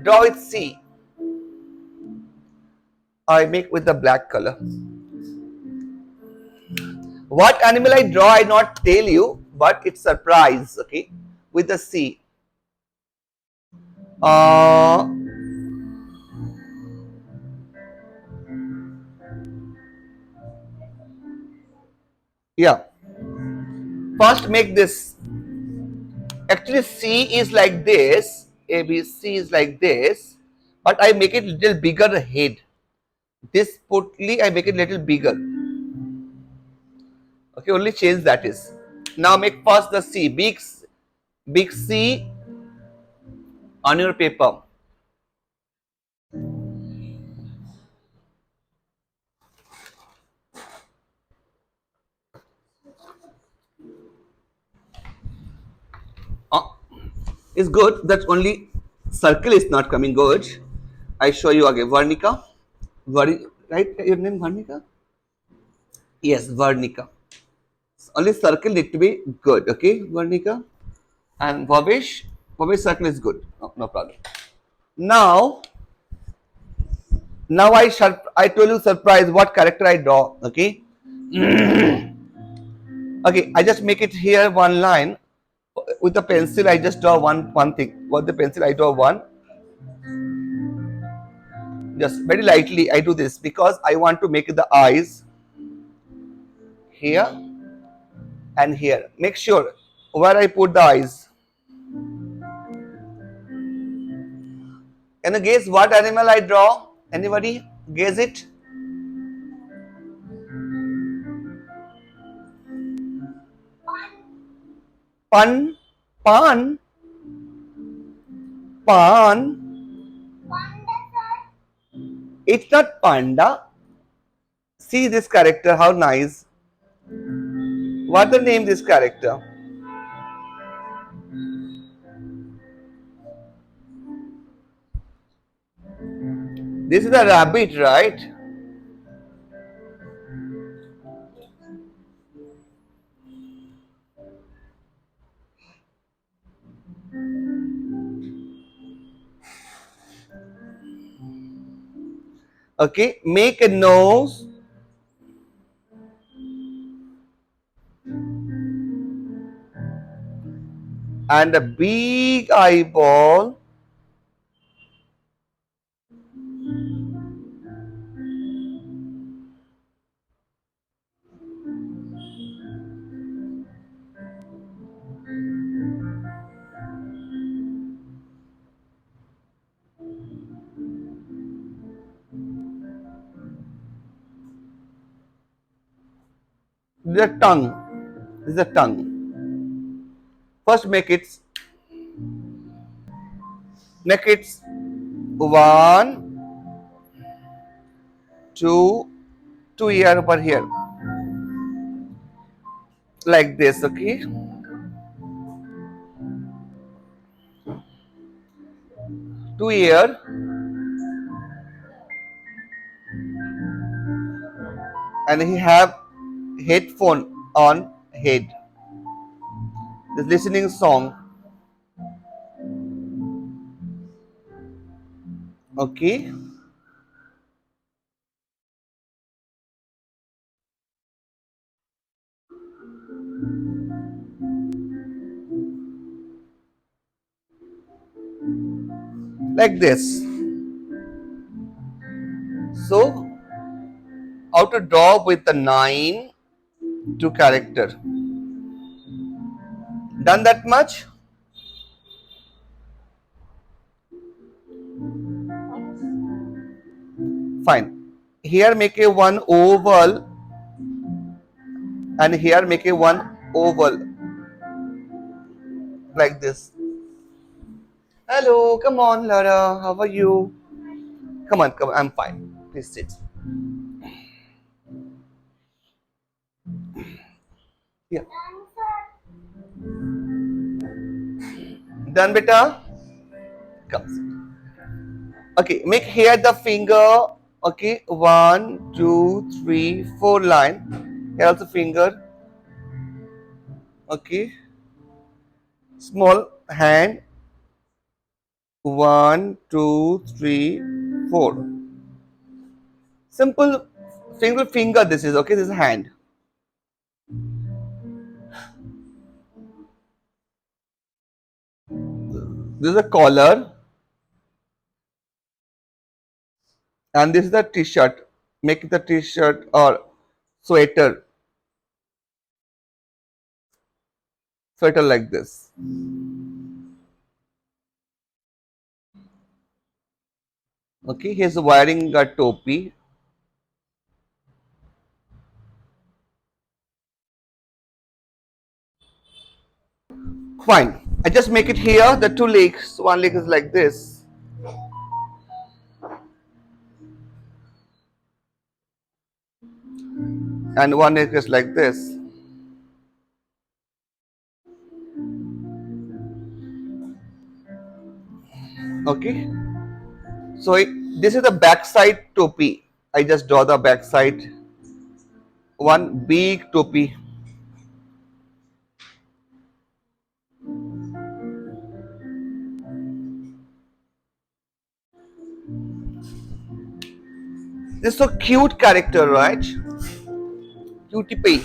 draw with C. I make with the black color. What animal I draw, I not tell you, but it's surprise. Okay, with the C. Yeah. First, make this. Actually, C is like this. A B C is like this, but I make it little bigger head. This putli I make it little bigger. Okay, only change that is. Now make first the C, big C on your paper. Uh, is good. That's only circle is not coming good. I show you again. Vernica. Right? Your name Vernica? Yes, Vernica. Only circle need to be good. Okay, Vernica. And Bhavesh circle is good. No problem. Now, I told you surprise what character I draw. Okay. Okay, I just make it here one line with the pencil. I just draw one thing. With the pencil, I draw one. Just very lightly, I do this because I want to make the eyes here and here. Make sure where I put the eyes. Can you guess what animal I draw? Anybody guess it? Pan, pan, pan. It's not panda. See this character, how nice. What the name this character? This is a rabbit, right? Okay, make a nose and a big eyeball. The tongue. This is the tongue. First make it one, two here over here. Like this, okay? Two ear and he have headphone on head. This listening song. Okay. Like this. So how to draw with the 9 to character. Done that much? Fine. Here make a one oval and here make a one oval. Like this. Hello, come on, Lara. How are you? Come on, I'm fine. Please sit. Here. Done, beta? Come. Okay, make here the finger. Okay, 1, 2, 3, 4 line. Here also finger. Okay. Small hand. One, two, three, four. Simple single finger. This is okay. This is hand. This is a collar, and this is the t-shirt. Make the t-shirt or sweater, sweater like this. Okay, he's wearing a topi. Fine. I just make it here. The two legs. One leg is like this, and one leg is like this. Okay. So this is the backside topi. I just draw the backside. One big topi. This is so cute character, right? Cutie pie.